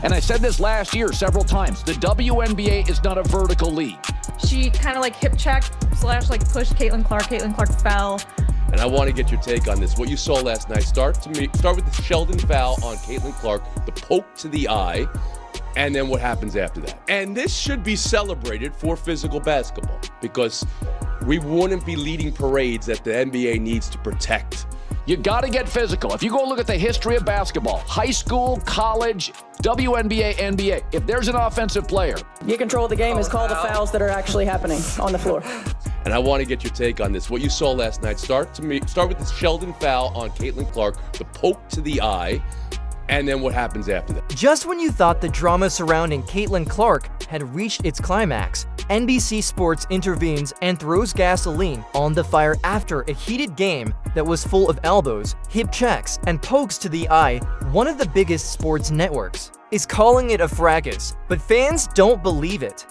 And I said this last year several times. The WNBA is not a vertical league. She kind of like hip check / like pushed Caitlin Clark. Caitlin Clark fell. And I want to get your take on this. What you saw last night. Start with the Sheldon foul on Caitlin Clark, the poke to the eye, and then what happens after that. And this should be celebrated for physical basketball because we wouldn't be leading parades that the NBA needs to protect. You got to get physical. If you go look at the history of basketball, high school, college, WNBA, NBA, if there's an offensive player, you control the game is called the fouls that are actually happening on the floor. And I want to get your take on this. What you saw last night. Start with the Sheldon foul on Caitlin Clark, the poke to the eye, and then what happens after that. Just when you thought the drama surrounding Caitlin Clark had reached its climax, NBC Sports intervenes and throws gasoline on the fire after a heated game that was full of elbows, hip checks, and pokes to the eye. One of the biggest sports networks is calling it a fracas, but fans don't believe it.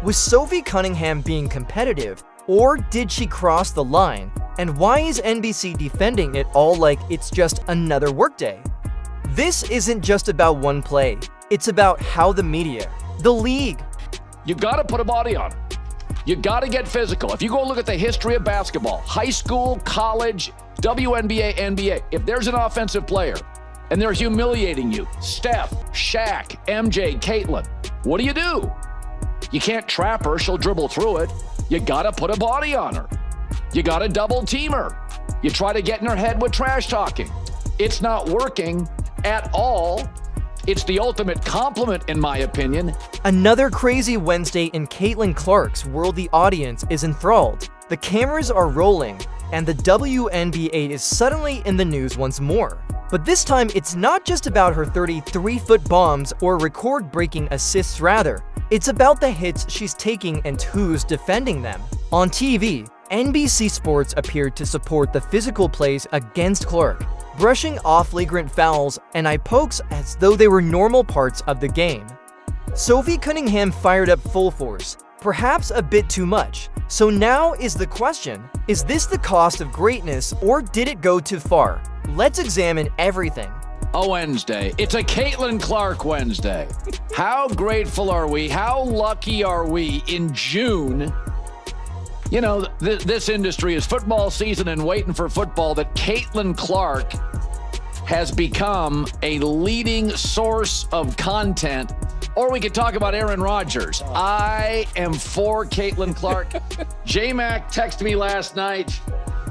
Was Sophie Cunningham being competitive, or did she cross the line? And why is NBC defending it all like it's just another workday? This isn't just about one play. It's about how the media, the league. You got to put a body on it. You got to get physical. If you go look at the history of basketball, high school, college, WNBA, NBA, if there's an offensive player and they're humiliating you, Steph, Shaq, MJ, Caitlin, what do? You can't trap her. She'll dribble through it. You got to put a body on her. You got to double team her. You try to get in her head with trash talking. It's not working at all. It's the ultimate compliment, in my opinion. Another crazy Wednesday in Caitlin Clark's world. The audience is enthralled. The cameras are rolling, and the WNBA is suddenly in the news once more. But this time, it's not just about her 33-foot bombs or record-breaking assists. Rather, it's about the hits she's taking and who's defending them. On TV, NBC Sports appeared to support the physical plays against Clark, brushing off flagrant fouls and eye pokes as though they were normal parts of the game. Sophie Cunningham fired up full force, perhaps a bit too much. So now is the question, is this the cost of greatness or did it go too far? Let's examine everything. A Wednesday. It's a Caitlin Clark Wednesday. How grateful are we? How lucky are we in June? You know, this industry is football season and waiting for football, that Caitlin Clark has become a leading source of content. Or we could talk about Aaron Rodgers. I am for Caitlin Clark. J-Mac texted me last night,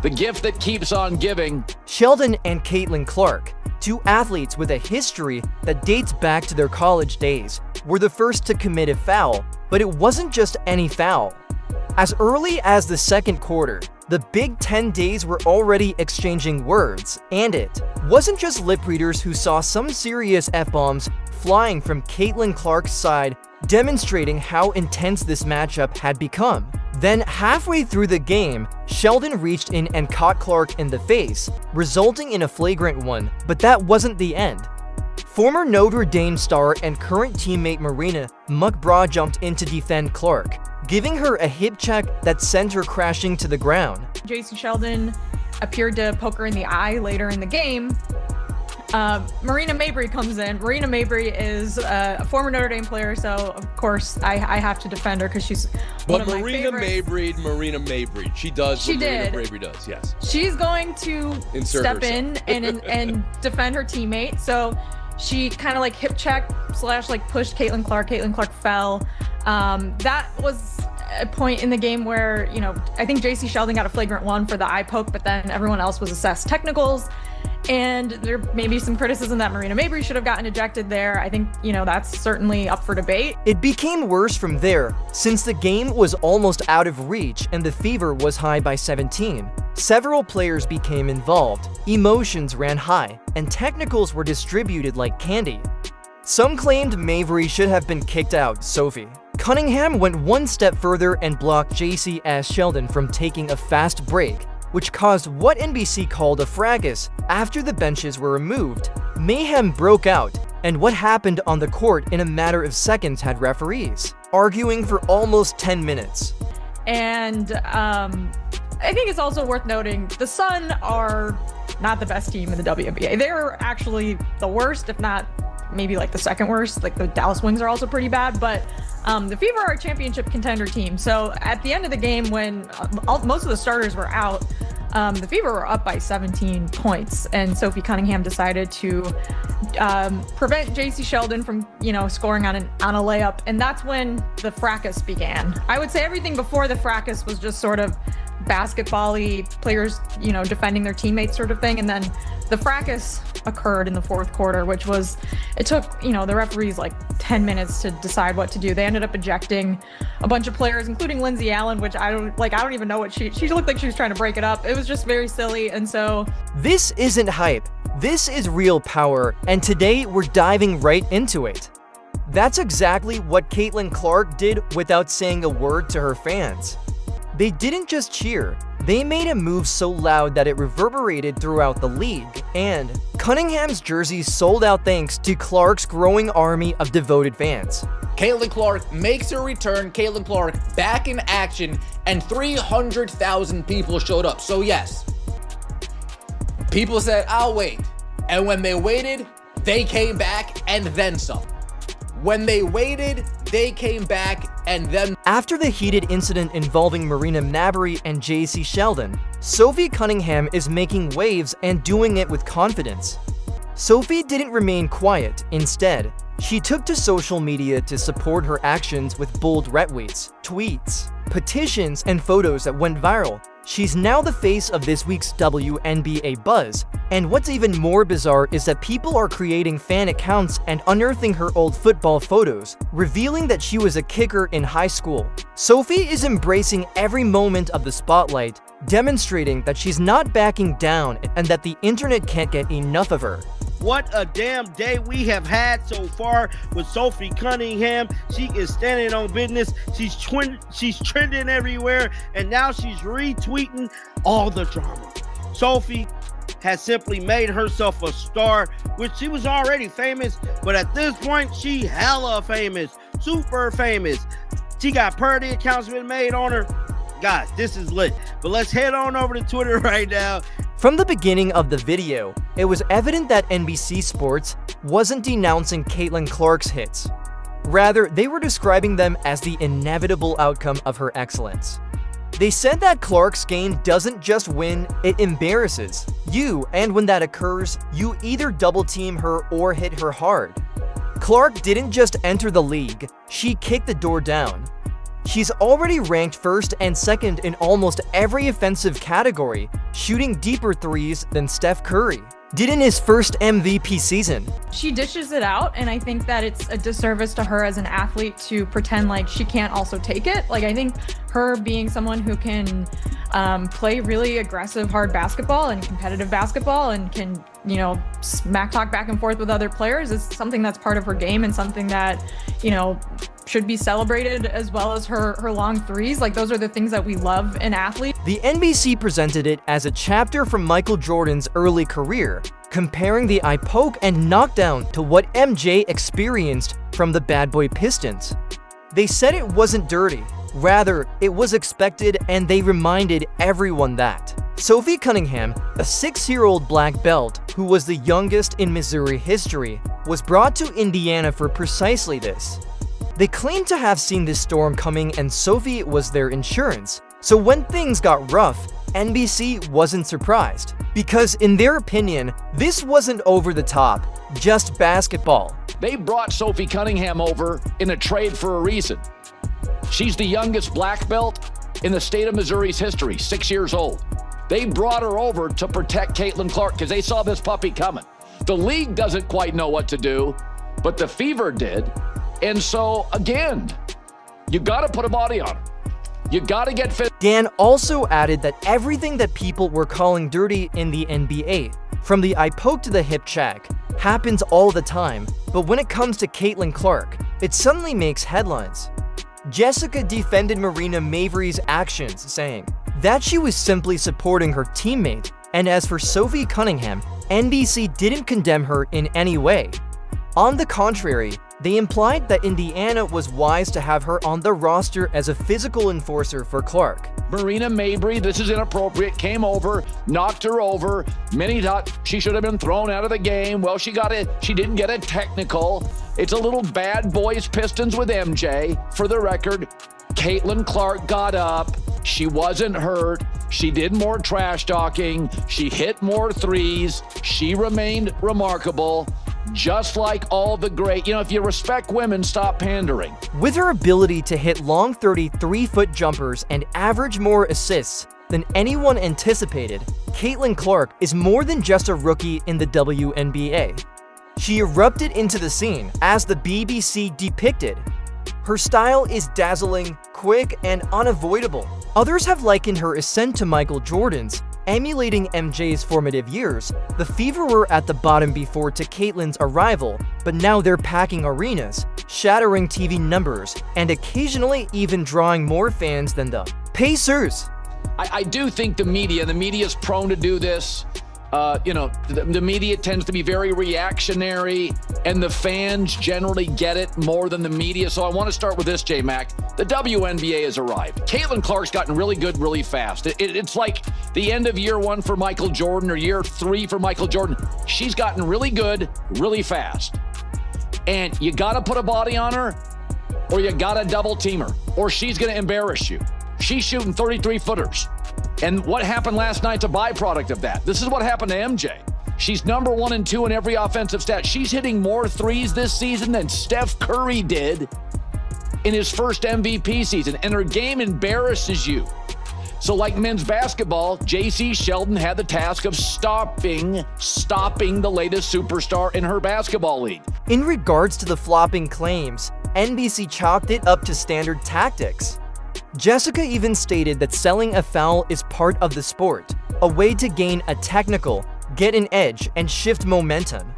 the gift that keeps on giving. Sheldon and Caitlin Clark, two athletes with a history that dates back to their college days, were the first to commit a foul, but it wasn't just any foul. As early as the second quarter, the Big Ten days were already exchanging words, and it wasn't just lip readers who saw some serious F-bombs flying from Caitlin Clark's side, demonstrating how intense this matchup had become. Then halfway through the game, Sheldon reached in and caught Clark in the face, resulting in a flagrant one, but that wasn't the end. Former Notre Dame star and current teammate Marina McBraw jumped in to defend Clark, giving her a hip check that sent her crashing to the ground. J.C. Sheldon appeared to poke her in the eye later in the game. Marina Mabry comes in. Marina Mabry is a former Notre Dame player, so of course I have to defend her because she's one of my favorites. Marina Mabry. She does what Marina Mabry does, yes. She's going to step in and defend her teammate. So she kind of like hip check / like pushed Caitlin Clark. Caitlin Clark fell. That was a point in the game where, you know, I think J.C. Sheldon got a flagrant one for the eye poke, but then everyone else was assessed technicals. And there may be some criticism that Marina Mabry should have gotten ejected there. I think, you know, that's certainly up for debate. It became worse from there, since the game was almost out of reach and the fever was high by 17. Several players became involved, emotions ran high, and technicals were distributed like candy. Some claimed Mabry should have been kicked out. Sophie Cunningham went one step further and blocked J.C. Sheldon from taking a fast break, which caused what NBC called a fracas. After the benches were removed, mayhem broke out, and what happened on the court in a matter of seconds had referees arguing for almost 10 minutes. And I think it's also worth noting, the Sun are not the best team in the WNBA. They're actually the worst, if not maybe like the second worst. Like the Dallas Wings are also pretty bad, but the Fever are a championship contender team. So at the end of the game, when most of the starters were out, the Fever were up by 17 points, and Sophie Cunningham decided to prevent JC Sheldon from, scoring on a layup, and that's when the fracas began. I would say everything before the fracas was just sort of basketball-y, players, defending their teammates sort of thing, and then the fracas occurred in the fourth quarter, which was, it took, the referees like 10 minutes to decide what to do. They ended up ejecting a bunch of players, including Lindsay Allen, which I don't even know what she looked like she was trying to break it up. It was just very silly, and so... This isn't hype. This is real power, and today we're diving right into it. That's exactly what Caitlin Clark did without saying a word to her fans. They didn't just cheer, they made a move so loud that it reverberated throughout the league, and Cunningham's jersey sold out thanks to Clark's growing army of devoted fans. Caitlin Clark makes her return, Caitlin Clark back in action, and 300,000 people showed up. So yes, people said, I'll wait. And when they waited, they came back and then some. When they waited, they came back and then... After the heated incident involving Marina Mabrey and JC Sheldon, Sophie Cunningham is making waves and doing it with confidence. Sophie didn't remain quiet. Instead, she took to social media to support her actions with bold retweets, tweets, petitions, and photos that went viral. She's now the face of this week's WNBA buzz, and what's even more bizarre is that people are creating fan accounts and unearthing her old football photos, revealing that she was a kicker in high school. Sophie is embracing every moment of the spotlight, demonstrating that she's not backing down and that the internet can't get enough of her. What a damn day we have had so far with Sophie Cunningham. She is standing on business. She's trending everywhere, and now she's retweeting all the drama. Sophie has simply made herself a star, which she was already famous, but at this point, she hella famous, super famous. She got parody accounts been made on her. Guys, this is lit. But let's head on over to Twitter right now. From the beginning of the video, it was evident that NBC Sports wasn't denouncing Caitlin Clark's hits. Rather, they were describing them as the inevitable outcome of her excellence. They said that Clark's game doesn't just win, it embarrasses you, and when that occurs, you either double team her or hit her hard. Clark didn't just enter the league, she kicked the door down. She's already ranked first and second in almost every offensive category, shooting deeper threes than Steph Curry did in his first MVP season. She dishes it out, and I think that it's a disservice to her as an athlete to pretend like she can't also take it. Like, I think her being someone who can play really aggressive, hard basketball and competitive basketball and can, smack talk back and forth with other players is something that's part of her game and something that, should be celebrated, as well as her long threes. Like, those are the things that we love in athletes. The NBC presented it as a chapter from Michael Jordan's early career, comparing the eye poke and knockdown to what MJ experienced from the bad boy Pistons. They said it wasn't dirty, rather, it was expected, and they reminded everyone that. Sophie Cunningham, a 6-year-old black belt who was the youngest in Missouri history, was brought to Indiana for precisely this. They claimed to have seen this storm coming, and Sophie was their insurance. So when things got rough, NBC wasn't surprised, because in their opinion, this wasn't over the top, just basketball. They brought Sophie Cunningham over in a trade for a reason. She's the youngest black belt in the state of Missouri's history, 6 years old. They brought her over to protect Caitlin Clark because they saw this puppy coming. The league doesn't quite know what to do, but the Fever did. And so, again, you got to put a body on her. You got to get fit. Dan also added that everything that people were calling dirty in the NBA, from the eye poke to the hip check, happens all the time. But when it comes to Caitlin Clark, it suddenly makes headlines. Jessica defended Marina Mabrey's actions, saying that she was simply supporting her teammate. And as for Sophie Cunningham, NBC didn't condemn her in any way. On the contrary, They implied that Indiana was wise to have her on the roster as a physical enforcer for Clark. Marina Mabrey, this is inappropriate, came over, knocked her over. Many thought she should have been thrown out of the game. Well, she didn't get a technical. It's a little bad boys Pistons with MJ. For the record, Caitlin Clark got up. She wasn't hurt. She did more trash talking. She hit more threes. She remained remarkable. Just like all the great, if you respect women, stop pandering. With her ability to hit long 33-foot jumpers and average more assists than anyone anticipated, Caitlin Clark is more than just a rookie in the WNBA. She erupted into the scene as the BBC depicted. Her style is dazzling, quick, and unavoidable. Others have likened her ascent to Michael Jordan's, emulating MJ's formative years. The Fever were at the bottom before to Caitlin's arrival, but now they're packing arenas, shattering TV numbers, and occasionally even drawing more fans than the Pacers. I do think the media is prone to do this. The media tends to be very reactionary, and the fans generally get it more than the media. So I want to start with this, J-Mac. The WNBA has arrived. Caitlin Clark's gotten really good really fast. It's like the end of year 1 for Michael Jordan or year 3 for Michael Jordan. She's gotten really good really fast. And you got to put a body on her, or you got to double team her, or she's going to embarrass you. She's shooting 33-footers. And what happened last night's a byproduct of that. This is what happened to MJ. She's number 1 and 2 in every offensive stat. She's hitting more threes this season than Steph Curry did in his first MVP season. And her game embarrasses you. So like men's basketball, J.C. Sheldon had the task of stopping the latest superstar in her basketball league. In regards to the flopping claims, NBC chalked it up to standard tactics. Jessica even stated that selling a foul is part of the sport, a way to gain a technical, get an edge, and shift momentum.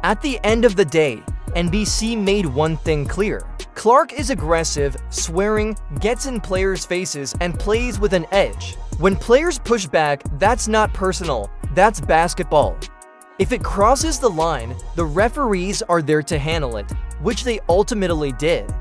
At the end of the day, NBC made one thing clear. Clark is aggressive, swearing, gets in players' faces, and plays with an edge. When players push back, that's not personal, that's basketball. If it crosses the line, the referees are there to handle it, which they ultimately did.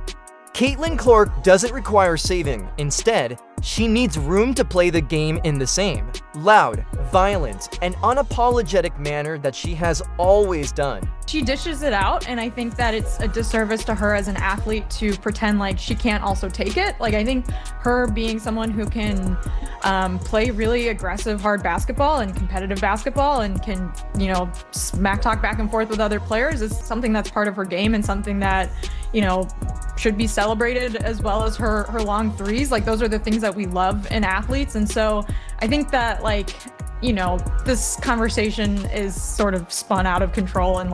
Caitlin Clark doesn't require saving. Instead, she needs room to play the game in the same loud, violent, and unapologetic manner that she has always done. She dishes it out, and I think that it's a disservice to her as an athlete to pretend like she can't also take it. Like, I think her being someone who can play really aggressive, hard basketball and competitive basketball and can, smack talk back and forth with other players is something that's part of her game and something that, should be celebrated, as well as her long threes. Like, those are the things that we love in athletes. And so I think that, this conversation is sort of spun out of control and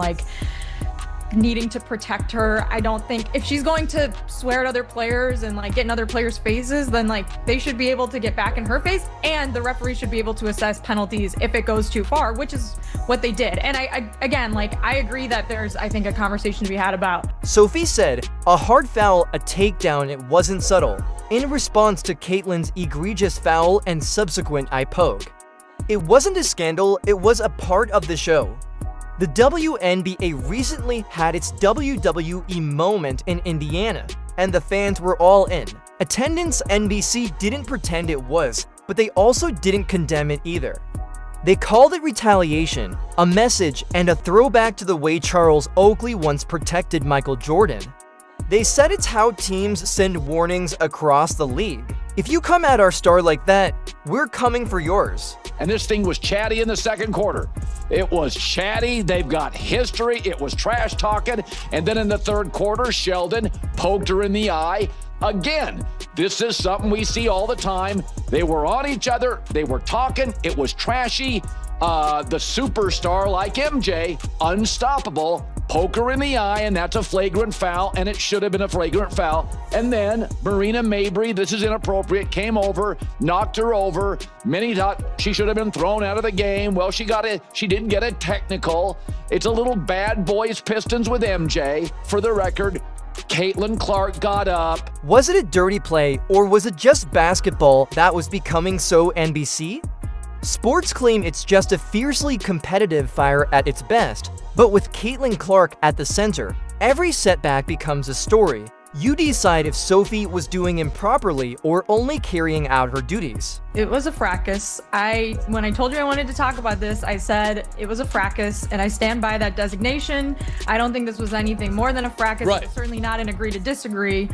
needing to protect her. I don't think if she's going to swear at other players and get in other players' faces, then they should be able to get back in her face, and the referee should be able to assess penalties if it goes too far, which is what they did. And I agree that there's, I think, a conversation to be had about. Sophie said, a hard foul, a takedown, it wasn't subtle, in response to Caitlin's egregious foul and subsequent eye poke. It wasn't a scandal, it was a part of the show. The WNBA recently had its WWE moment in Indiana, and the fans were all in. Attendance, NBC didn't pretend it was, but they also didn't condemn it either. They called it retaliation, a message, and a throwback to the way Charles Oakley once protected Michael Jordan. They said it's how teams send warnings across the league. If you come at our star like that, we're coming for yours. And this thing was chatty in the second quarter. It was chatty. They've got history. It was trash talking. And then in the third quarter, Sheldon poked her in the eye. Again, this is something we see all the time. They were on each other. They were talking. It was trashy. The superstar like MJ, unstoppable, poke her in the eye, and that's a flagrant foul, and it should have been a flagrant foul. And then Marina Mabrey, this is inappropriate, came over, knocked her over. Many thought she should have been thrown out of the game. Well, she didn't get a technical. It's a little bad boys Pistons with MJ. For the record, Caitlin Clark got up. Was it a dirty play, or was it just basketball that was becoming so NBC? Sports claim it's just a fiercely competitive fire at its best, but with Caitlin Clark at the center, Every setback becomes a story. You decide if Sophie was doing improperly or only carrying out her duties. It was a fracas. When I told you I wanted to talk about this, I said it was a fracas, and I stand by that designation. I don't think this was anything more than a fracas. Right. It was certainly not an agree to disagree,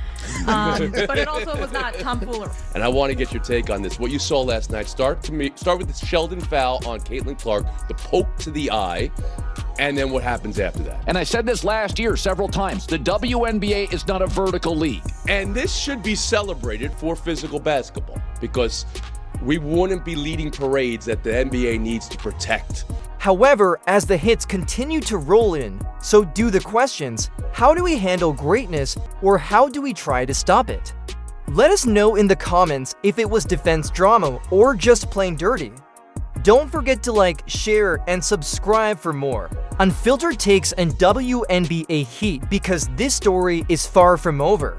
but it also was not tomfoolery. And I want to get your take on this. What you saw last night. Start with the Sheldon foul on Caitlin Clark, the poke to the eye, and then what happens after that. And I said this last year several times. The WNBA is not a vertical league. And this should be celebrated for physical basketball because we wouldn't be leading parades that the NBA needs to protect. However, as the hits continue to roll in, so do the questions. How do we handle greatness, or how do we try to stop it? Let us know in the comments if it was defense drama or just plain dirty. Don't forget to like, share, and subscribe for more unfiltered takes and WNBA heat, because this story is far from over.